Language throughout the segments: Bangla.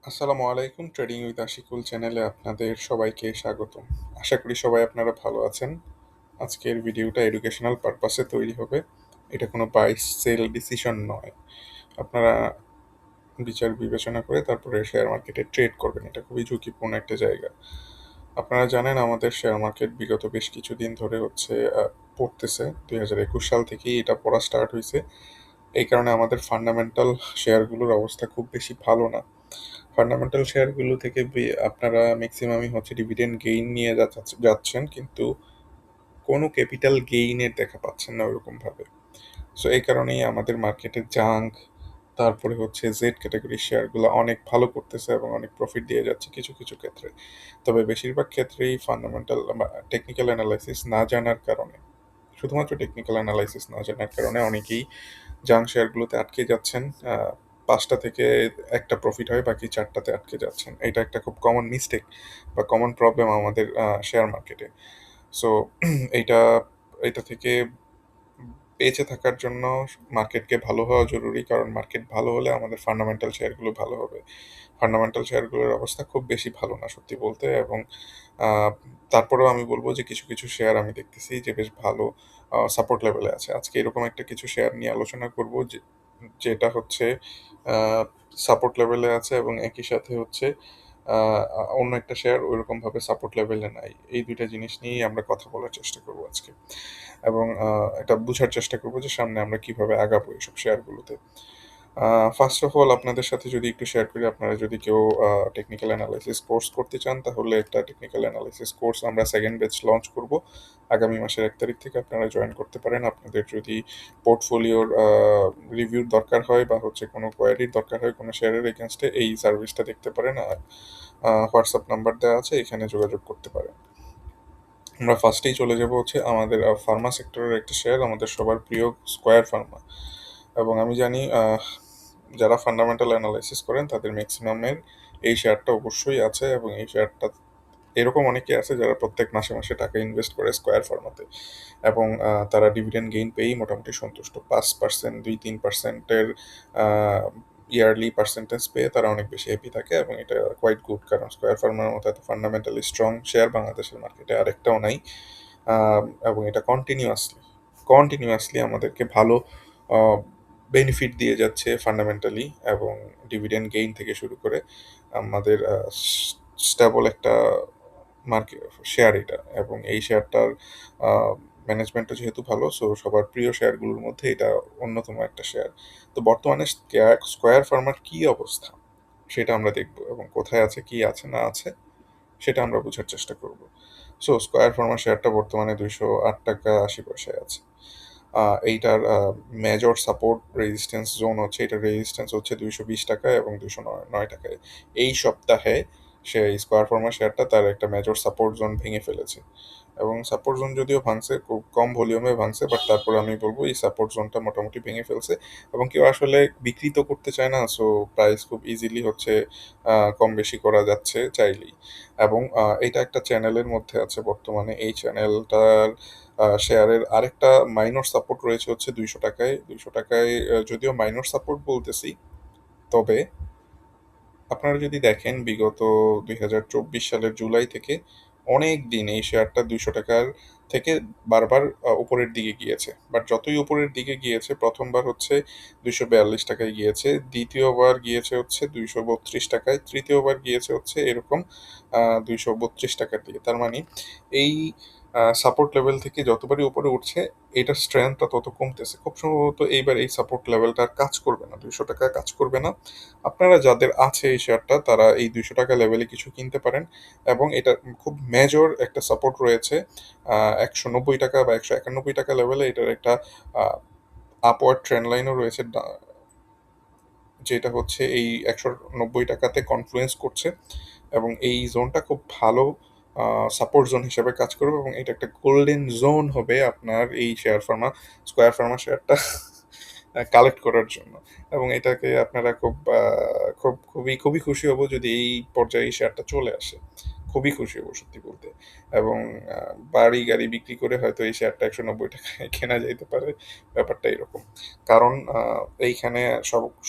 আসসালামু আলাইকুম। ট্রেডিং উইথ আশিকুল চ্যানেলে আপনাদের সবাইকে স্বাগতম। আশা করি সবাই আপনারা ভালো আছেন। আজকের ভিডিওটা এডুকেশনাল পারপাসে তৈরি হবে। এটা কোনো বাই সেল ডিসিশন নয়। আপনারা বিচার বিবেচনা করে তারপরে শেয়ার মার্কেটে ট্রেড করবেন। এটা খুবই ঝুঁকিপূর্ণ একটা জায়গা। আপনারা জানেন আমাদের শেয়ার মার্কেট বিগত বেশ কিছুদিন ধরে পড়তেছে। 2021 সাল থেকেই এটা পড়া স্টার্ট হইছে। এই কারণে আমাদের ফান্ডামেন্টাল শেয়ারগুলোর অবস্থা খুব বেশি ভালো না। ফান্ডামেন্টাল শেয়ারগুলো থেকে আপনারা ম্যাক্সিমামই হচ্ছে ডিভিডেন্ড গেইন নিয়ে যাচ্ছেন, কিন্তু কোনো ক্যাপিটাল গেইনের দেখা পাচ্ছেন না ওরকমভাবে। সো এই কারণেই আমাদের মার্কেটে জাঙ্ক, তারপরে হচ্ছে জেড ক্যাটাগরির শেয়ারগুলো অনেক ভালো করতেছে এবং অনেক প্রফিট দিয়ে যাচ্ছে কিছু কিছু ক্ষেত্রে। তবে বেশিরভাগ ক্ষেত্রেই ফান্ডামেন্টাল টেকনিক্যাল অ্যানালাইসিস না জানার কারণে, শুধুমাত্র টেকনিক্যাল অ্যানালাইসিস না জানার কারণে অনেকেই জাঙ্ক শেয়ারগুলোতে আটকে যাচ্ছেন। পাঁচটা থেকে একটা প্রফিট হয়, বাকি চারটাতে আটকে যাচ্ছেন। এটা একটা খুব কমন মিস্টেক বা কমন প্রবলেম আমাদের শেয়ার মার্কেটে। সো এইটা এটা থেকে বেঁচে থাকার জন্য মার্কেটকে ভালো হওয়া জরুরি, কারণ মার্কেট ভালো হলে আমাদের ফান্ডামেন্টাল শেয়ারগুলো ভালো হবে। ফান্ডামেন্টাল শেয়ারগুলোর অবস্থা খুব বেশি ভালো না সত্যি বলতে, এবং আহ, তারপরেও আমি বলবো যে কিছু কিছু শেয়ার আমি দেখতেছি যে বেশ ভালো সাপোর্ট লেভেলে আছে। আজকে এরকম একটা কিছু শেয়ার নিয়ে আলোচনা করব যেটা হচ্ছে সাপোর্ট লেভেলে আছে, এবং একই সাথে হচ্ছে অন্য একটা শেয়ার ওইরকম ভাবে সাপোর্ট লেভেলে নাই। এই দুইটা জিনিস নিয়েই আমরা কথা বলার চেষ্টা করব আজকে, এবং এটা বোঝার চেষ্টা করব যে সামনে আমরা কিভাবে আগাবো এইসব শেয়ারগুলোতে। ফার্স্ট অফ অল আপনাদের সাথে যদি একটু শেয়ার করি, আপনারা যদি কেউ টেকনিক্যাল অ্যানালাইসিস কোর্স করতে চান, তাহলে একটা টেকনিক্যাল অ্যানালাইসিস কোর্স আমরা সেকেন্ড ব্যাচ লঞ্চ করব আগামী মাসের 1 তারিখ থেকে। আপনারা জয়েন করতে পারেন। আপনাদের যদি পোর্টফোলিওর রিভিউর দরকার হয় বা হচ্ছে কোনো কোয়ারির দরকার হয় কোনো শেয়ারের এগেনস্টে, এই সার্ভিসটা দেখতে পারেন। আর হোয়াটসঅ্যাপ নাম্বার দেওয়া আছে, এখানে যোগাযোগ করতে পারেন। আমরা ফার্স্টেই চলে যাব হচ্ছে আমাদের ফার্মা সেক্টরের একটা শেয়ার, আমাদের সবার প্রিয় স্কোয়ার ফার্মা। এবং আমি জানি যারা ফান্ডামেন্টাল অ্যানালাইসিস করেন তাদের ম্যাক্সিমামের এই শেয়ারটা অবশ্যই আছে, এবং এই শেয়ারটা এরকম অনেকে আছে যারা প্রত্যেক মাসে মাসে টাকা ইনভেস্ট করে স্কোয়ার ফার্মাতে, এবং তারা ডিভিডেন্ড গেইন পেয়েই মোটামুটি সন্তুষ্ট। 5%, 2-3%-এর ইয়ারলি পার্সেন্টেজ পেয়ে তারা অনেক বেশি হ্যাপি থাকে, এবং এটা কোয়াইট গুড, কারণ স্কোয়ার ফার্মার মতো এত ফান্ডামেন্টালি স্ট্রং শেয়ার বাংলাদেশের মার্কেটে আরেকটাও নাই। এবং এটা কন্টিনিউয়াসলি আমাদেরকে ভালো বেনিফিট দিয়ে যাচ্ছে ফান্ডামেন্টালি, এবং ডিভিডেন্ড গেইন থেকে শুরু করে আমাদের স্টেবল একটা মার্কেট শেয়ার এটা। এবং এই শেয়ারটার ম্যানেজমেন্টও যেহেতু ভালো, সো সবার প্রিয় শেয়ারগুলোর মধ্যে এটা অন্যতম একটা শেয়ার। তো বর্তমানে স্কোয়ার ফার্মার কি অবস্থা সেটা আমরা দেখব, এবং কোথায় আছে, কি আছে না আছে সেটা আমরা বোঝার চেষ্টা করব। সো স্কোয়ার ফার্মা শেয়ারটা বর্তমানে 208 টাকা 80 পয়সায় আছে। এইটার মেজর সাপোর্ট রেজিস্ট্যান্স জোন হচ্ছে, এটার রেজিস্ট্যান্স হচ্ছে 220 টাকা এবং 209 টাকায়। এই সপ্তাহে স্কোয়ার ফার্মা শেয়ারটা তার একটা মেজর সাপোর্ট জোন ভেঙে ফেলেছে, এবং সাপোর্ট জোন যদিও ভাঙছে, খুব কম ভলিউমে ভাঙছে, বাট তারপর আমি বলবো এই সাপোর্ট জোনটা মোটামুটি ভেঙে ফেলছে, এবং কেউ আসলে বিক্রি তো করতে চায় না। সো প্রাইস খুব ইজিলি হচ্ছে কম বেশি করা যাচ্ছে চাইলেই। এবং এটা একটা চ্যানেলের মধ্যে আছে বর্তমানে। এই চ্যানেলটার শেয়ারের আরেকটা মাইনর সাপোর্ট রয়েছে হচ্ছে 200 টাকায়। 200 টাকায় যদিও মাইনর সাপোর্ট বলতেছি, তবে আপনারা যদি দেখেন বিগত 2024 সালের জুলাই থেকে অনেক দিন এই শেয়ারটা 200 টাকার থেকে বারবার উপরের দিকে গিয়েছে। বাট যতই উপরের দিকে গিয়েছে, প্রথমবার হচ্ছে 242 টাকায় গিয়েছে, দ্বিতীয়বার গিয়েছে হচ্ছে 232 টাকায়, তৃতীয়বার গিয়েছে হচ্ছে এরকম 232 টাকার দিকে। তার মানে এই সাপোর্ট লেভেল থেকে যতবারই উপরে উঠছে, এটার স্ট্রেংথটা তত কমতেছে। খুব সম্ভবত এইবার এই সাপোর্ট লেভেলটা আর কাজ করবে না, 200 টাকায় কাজ করবে না। আপনারা যাদের আছে এই শেয়ারটা, তারা এই 200 টাকা লেভেলে কিছু কিনতে পারেন, এবং এটা খুব মেজর একটা সাপোর্ট রয়েছে 190 টাকা বা 191 টাকা লেভেলে। এটার একটা আপওয়ার্ড ট্রেন্ড লাইনও রয়েছে, যেটা হচ্ছে এই 190 টাকাতে কনফ্লুয়েন্স করছে, এবং এই জোনটা খুব ভালো সাপোর্ট জোন হিসেবে কাজ করবে, এবং এটা একটা গোল্ডেন জোন হবে আপনার এই স্কোয়ার ফার্মা শেয়ারটা কালেক্ট করার জন্য। এবং এটাকে আপনারা খুব খুবই খুবই খুশি হব যদি এই পর্যায়ে এই শেয়ারটা চলে আসে। খুবই খুশি হব সত্যি বলতে। এবং বাড়ি গাড়ি বিক্রি করে হয়তো এই শেয়ারটা ১৯০ টাকায় কেনা যাইতে পারে, ব্যাপারটা এরকম। কারণ এইখানে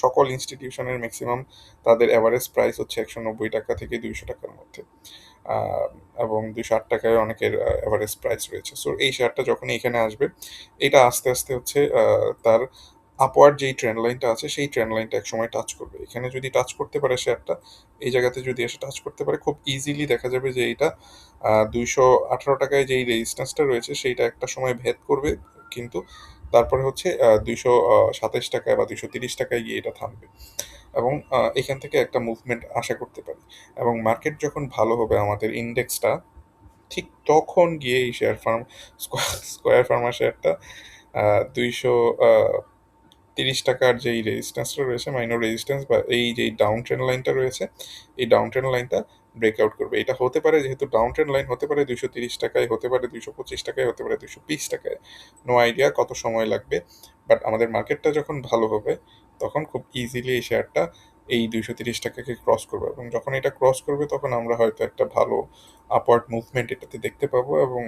সকল ইনস্টিটিউশনের ম্যাক্সিমাম তাদের এভারেজ প্রাইস হচ্ছে ১৯০ টাকা থেকে ২০০ টাকার মধ্যে। আহ, এবং ২০৮ টাকায় অনেকের এভারেজ প্রাইস রয়েছে। সো এই শেয়ারটা যখনই এখানে আসবে, এটা আস্তে আস্তে হচ্ছে তার আপওয়ার্ড যেই ট্রেন্ড লাইনটা আছে সেই ট্রেন্ড লাইনটা একসময় টাচ করবে। এখানে যদি টাচ করতে পারে শেয়ারটা, এই জায়গাতে যদি এসে টাচ করতে পারে, খুব ইজিলি দেখা যাবে যে এইটা ২১৮ টাকায় যেই রেজিস্ট্যান্সটা রয়েছে সেইটা একটা সময় ভেদ করবে, কিন্তু তারপরে হচ্ছে ২২৭ টাকায় বা ২৩০ টাকায় গিয়ে এটা থামবে। এবং এখান থেকে একটা মুভমেন্ট আশা করতে পারি। এবং মার্কেট যখন ভালো হবে আমাদের ইন্ডেক্সটা, ঠিক তখন গিয়ে এই শেয়ার ফার্ম স্কোয়ার ফার্মা শেয়ারটা ২৩০ টাকার যেই রেজিস্ট্যান্সটা রয়েছে, মাইনর রেজিস্ট্যান্স বা এই যেই ডাউন ট্রেন্ড লাইনটা রয়েছে, এই ডাউন ট্রেন্ড লাইনটা ব্রেকআউট করবে। এটা হতে পারে, যেহেতু ডাউন ট্রেন্ড লাইন, হতে পারে ২৩০ টাকায়, হতে পারে ২২৫ টাকায়, হতে পারে ২২০ টাকায়। নো আইডিয়া কত সময় লাগবে। বাট আমাদের মার্কেটটা যখন ভালো হবে তখন খুব ইজিলি এই শেয়ারটা এই ২৩০ টাকাকে ক্রস করবে, এবং যখন এটা ক্রস করবে তখন আমরা হয়তো একটা ভালো আপওয়ার্ড মুভমেন্ট এটাতে দেখতে পাবো। এবং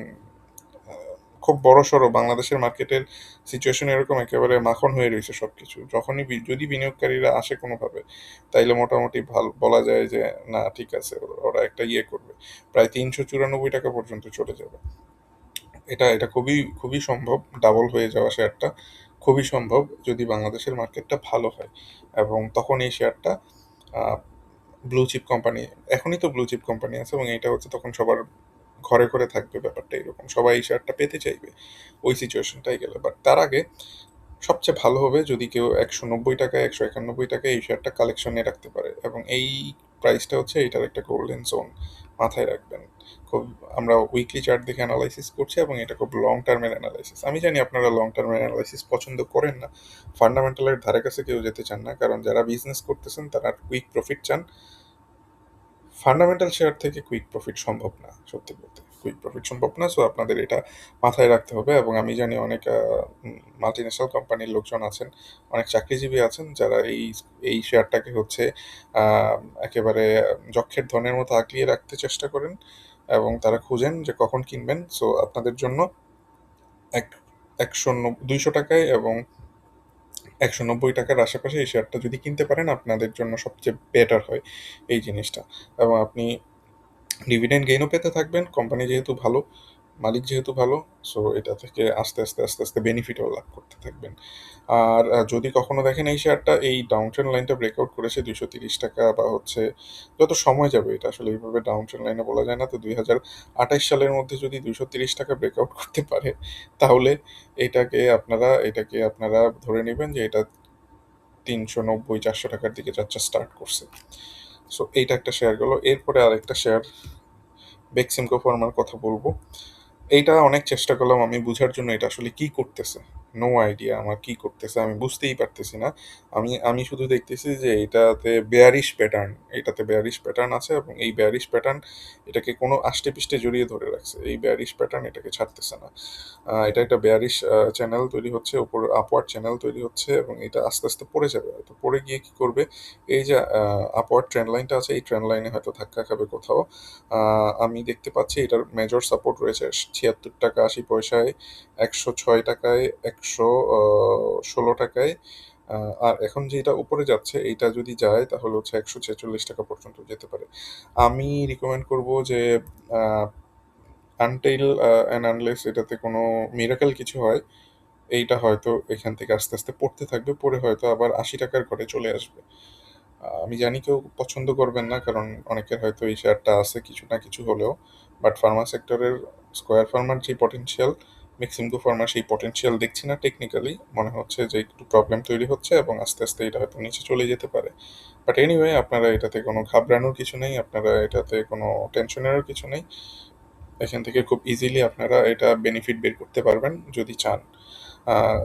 খুব বড়সড় বাংলাদেশের মার্কেটের সিচুয়েশন এরকম, একেবারে মাখন হয়ে রয়েছে সবকিছু। যখনই যদি বিনিয়োগকারীরা আসে কোনোভাবে, তাইলে মোটামুটি ভালো বলা যায় যে না, ঠিক আছে, ওরা একটা ইয়ে করবে, প্রায় ৩৯৪ টাকা পর্যন্ত চলে যাবে। এটা এটা খুবই খুবই সম্ভব, ডাবল হয়ে যাওয়া শেয়ারটা খুবই সম্ভব যদি বাংলাদেশের মার্কেটটা ভালো হয়। এবং তখন এই শেয়ারটা ব্লু চিপ কোম্পানি, এখনই তো ব্লু চিপ কোম্পানি আছে, এবং এটা হচ্ছে তখন সবার ঘরে ঘরে থাকবে, ব্যাপারটা এরকম, সবাই এই শেয়ারটা পেতে চাইবে ওই সিচুয়েশনটাই গেলে। বাট তার আগে সবচেয়ে ভালো হবে যদি কেউ ১৯০ টাকায়, ১৯১টাকায় এই শেয়ারটা কালেকশনে রাখতে পারে। এবং এই প্রাইসটা হচ্ছে এটার একটা গোল্ডেন জোন, মাথায় রাখবেন। খুব, আমরা উইকলি চার্ট দেখে অ্যানালাইসিস করছি, এবং এটা খুব লং টার্মের অ্যানালাইসিস। আমি জানি আপনারা লং টার্মের অ্যানালাইসিস পছন্দ করেন না, ফান্ডামেন্টালের ধারে কাছে কেউ যেতে চান না, কারণ যারা বিজনেস করতেছেন তারা কুইক প্রফিট চান। ফান্ডামেন্টাল শেয়ার থেকে কুইক প্রফিট সম্ভব না, সত্যি বলতে কুইক প্রফিট সম্ভব না। সো আপনাদের এটা মাথায় রাখতে হবে। এবং আমি জানি অনেক মাল্টি ন্যাশনাল কোম্পানির লোকজন আছেন, অনেক চাকরিজীবী আছেন, যারা এই এই শেয়ারটাকে হচ্ছে আহ, একেবারে যক্ষের ধনের মতো আঁকড়িয়ে রাখতে চেষ্টা করেন, এবং তারা খুঁজেন যে কখন কিনবেন। সো আপনাদের জন্য এক ২০০ টাকায় এবং ১৯০ টাকার আশেপাশে এই শেয়ারটা যদি কিনতে পারেন, আপনাদের জন্য সবচেয়ে বেটার হয় এই জিনিসটা। এবং আপনি ডিভিডেন্ড গেইনও পেতে থাকবেন, কোম্পানি যেহেতু ভালো, মালিক যেহেতু ভালো। সো এটা থেকে আস্তে আস্তে আস্তে আস্তে বেনিফিটও লাভ করতে থাকবেন। আর যদি কখনো দেখেন এই শেয়ারটা এই ডাউন ট্রেন্ড লাইনটা ব্রেকআউট করেছে ২৩০ টাকা, বা হচ্ছে যত সময় যাবে, এটা আসলে এইভাবে ডাউন ট্রেন্ড লাইনে বলা যায় না, তো ২০২৮ সালের মধ্যে যদি ২৩০ টাকা ব্রেকআউট করতে পারে, তাহলে এটাকে আপনারা ধরে নেবেন যে এটা ৩৯০-৪০০ টাকার দিকে যাত্রা স্টার্ট করছে। সো এইটা একটা শেয়ার গেল। এরপরে আরেকটা শেয়ার, বেক্সিমকো ফার্মার কথা বলবো। এইটা অনেক চেষ্টা করলাম আমি বুঝার জন্য এটা আসলে কি করতেছে। নো আইডিয়া আমার কি করতেছে, আমি বুঝতেই পারতেছি না। আমি শুধু দেখতেছি যে এটাতে বেয়ারিশ প্যাটার্ন আছে, এবং এই বেয়ারিশ প্যাটার্ন এটাকে কোনো আষ্টে পিষ্টে জড়িয়ে ধরে রাখছে। এই বেয়ারিশ প্যাটার্ন এটাকে ছাড়তেছে না। এটা একটা বেয়ারিশ চ্যানেল তৈরি হচ্ছে, উপর আপওয়ার্ড চ্যানেল তৈরি হচ্ছে, এবং এটা আস্তে আস্তে পড়ে যাবে। হয়তো পড়ে গিয়ে কি করবে, এই যে আপওয়ার্ড ট্রেন্ড লাইনটা আছে, এই ট্রেন্ড লাইনে হয়তো ধাক্কা খাবে কোথাও। আমি দেখতে পাচ্ছি এটার মেজর সাপোর্ট রয়েছে ৭৬ টাকা ৮০ পয়সায়, ১০৬ টাকায়, ১১৬ টাকায়। আর এখন যেটা উপরে যাচ্ছে, এইটা যদি যায় তাহলে হচ্ছে ১৪৬ টাকা পর্যন্ত যেতে পারে। আমি রিকমেন্ড করব যে আনটিল অ্যান্ড আনলেস এটাতে কোনো মিরাকেল কিছু হয়, এইটা হয়তো এখান থেকে আস্তে আস্তে পড়তে থাকবে, পড়ে হয়তো আবার ৮০ টাকার ঘরে চলে আসবে। আমি জানি কেউ পছন্দ করবেন না, কারণ অনেকের হয়তো এই শেয়ারটা আছে কিছু না কিছু হলেও। বাট ফার্মা সেক্টরের স্কোয়ার ফার্মার যে পটেনশিয়াল, মেক্সিমকো ফার্মা সেই পটেনশিয়াল দেখছি না। টেকনিক্যালি মনে হচ্ছে যে একটু প্রবলেম তৈরি হচ্ছে, এবং আস্তে আস্তে এটা হয়তো নিচে চলে যেতে পারে। বাট এনিওয়ে, আপনারা এটাতে কোনো ঘাবড়ানোর কিছু নেই, আপনারা এটাতে কোনো টেনশনেরও কিছু নেই। এখান থেকে খুব ইজিলি আপনারা এটা বেনিফিট বের করতে পারবেন যদি চান।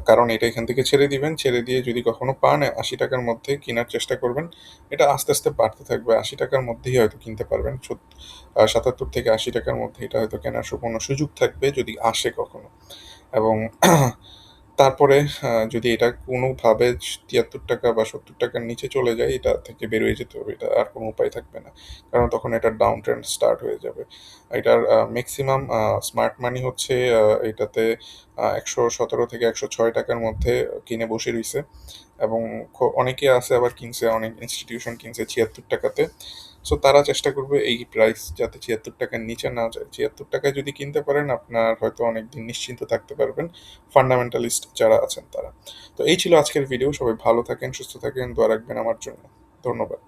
কারণ এটা এখান থেকে ছেড়ে দিবেন, ছেড়ে দিয়ে যদি কখনো পান ৮০ টাকার মধ্যে কেনার চেষ্টা করবেন। এটা আস্তে আস্তে বাড়তে থাকবে, ৮০ টাকার মধ্যেই হয়তো কিনতে পারবেন। ৭৭ থেকে ৮০ টাকার মধ্যে এটা হয়তো কেনার সুবর্ণ সুযোগ থাকবে যদি আসে কখনো। এবং তারপরে যদি এটা কোনোভাবে ৳৭৩ বা ৳৭০ র নিচে চলে যায়, এটা থেকে বের হয়ে যেতে হবে। এটা আর কোনো উপায় থাকবে না। কারণ তখন এটার ডাউন ট্রেন্ড স্টার্ট হয়ে যাবে। এটার মেক্সিমাম স্মার্ট মানি হচ্ছে এটাতে ৳১১৭ থেকে ৳১০৬ র মধ্যে কিনে বসে রইছে এবং অনেকে আছে আবার কিনছে, অনেক ইনস্টিটিউশন কিনছে ৳৭৬ তে। সো তারা চেষ্টা করবে এই প্রাইস যাতে ৳৭৬ র নিচে না যায়। ৳৭৬ য় যদি কিনতে পারেন আপনার হয়তো অনেকদিন নিশ্চিন্ত থাকতে পারবেন, ফান্ডামেন্টালিস্ট যারা আছেন তারা। তো এই ছিল আজকের ভিডিও। সবাই ভালো থাকেন, সুস্থ থাকেন, দোয়া রাখবেন আমার জন্য। ধন্যবাদ।